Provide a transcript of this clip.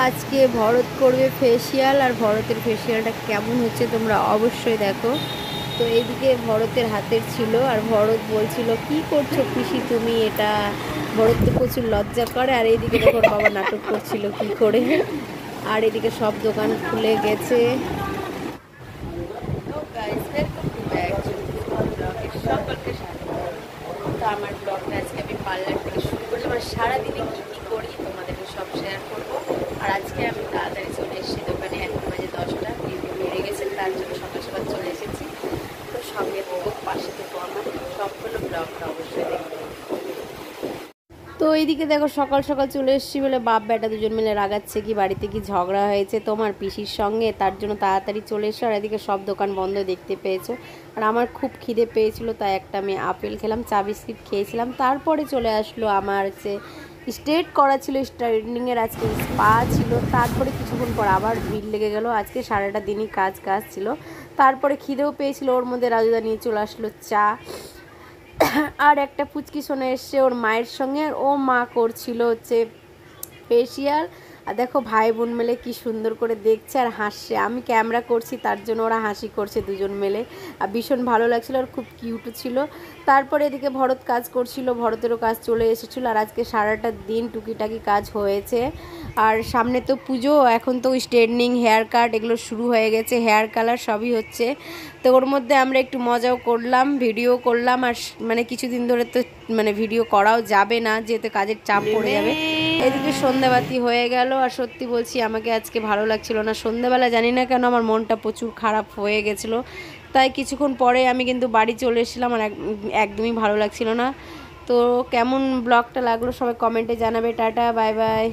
আজকে ভরত করবে ফেসিয়াল, আর ভরতের ফেসিয়ালটা কেমন হচ্ছে তোমরা অবশ্যই দেখো। তো এইদিকে ভরতের হাতের ছিল, আর ভরত বলছিল কি করছো পিসি তুমি এটা। ভরত তো প্রচুর লজ্জা করে, আর এইদিকে দেখো বাবা নাটক করছিল কি করে। আর এদিকে সব দোকান খুলে গেছে। তো আমার ব্লগটা আজকে আমি পার্লার থেকে শুরু করছি, আমার সারাদিনে কী কী করি তোমাদেরকে সব শেয়ার করবো। আর আজকে আমি তাড়াতাড়ি চলে এসেছি দোকানে, এখন বাজে 10টা, দিদি বেড়ে গেছে তার জন্য সকাল সকাল চলে এসেছি। তো সঙ্গে থাকো, পাশে থেকো, আমার সম্পূর্ণ ব্লগটা অবশ্যই দেখবো। তো এইদিকে দেখো সকাল সকাল চলে এসেছি বলে বাপ বেটা দুজন মিলে রাগাচ্ছে কি বাড়িতে কি ঝগড়া হয়েছে তোমার পিসির সঙ্গে, তার জন্য তাড়াতাড়ি চলে এসো। আর এদিকে সব দোকান বন্ধ দেখতে পেয়েছো। আর আমার খুব খিদে পেয়েছিল, তাই একটা আমি আপেল খেলাম, চা বিস্কিট খেয়েছিলাম। তারপরে চলে আসলো আমার যে স্ট্রেট করা ছিল, স্ট্রেটনিংয়ের আজকে স্পা ছিল। তারপরে কিছুক্ষণ পর আবার ভিড় লেগে গেল, আজকে সারাটা দিনই কাজ ছিল। তারপরে খিদেও পেয়েছিল, ওর মধ্যে রাজুদা নিয়ে চলে আসলো চা। আর একটা পুচকি শোনা এসছে ওর মায়ের সঙ্গে, আর ও মা করছিল হচ্ছে ফেসিয়াল। আর দেখো ভাই বোন মিলে কি সুন্দর করে দেখছে আর হাসছে, আমি ক্যামেরা করছি তার জন্য ওরা হাসি করছে দুজন মিলে। আর ভীষণ ভালো লাগছিলো, আর খুব কিউটও ছিল। তারপরে এদিকে ভরত কাজ করছিল, ভরতেরও কাজ চলে এসেছিলো। আর আজকে সারাটা দিন টুকিটাকি কাজ হয়েছে। আর সামনে তো পুজো, এখন তো স্ট্রেটনিং, হেয়ার কাট এগুলো শুরু হয়ে গেছে, হেয়ার কালার সবই হচ্ছে। তো ওর মধ্যে আমরা একটু মজাও করলাম, ভিডিও করলাম। আর মানে কিছুদিন ধরে তো মানে ভিডিও করাও যাবে না, যেহেতু কাজের চাপ পড়ে যাবে। এদিকে সন্ধ্যাবাতি হয়ে গেল, আর সত্যি বলছি আমাকে আজকে ভালো লাগছিল না সন্ধ্যাবেলা, জানি না কেন আমার মনটা প্রচুর খারাপ হয়ে গেছিলো। তাই কিছুক্ষণ পরে আমি কিন্তু বাড়ি চলে এসেছিলাম, আর একদমই ভালো লাগছিল না। তো কেমন ব্লগটা লাগলো সবাই কমেন্টে জানাবে। Tata, bye bye.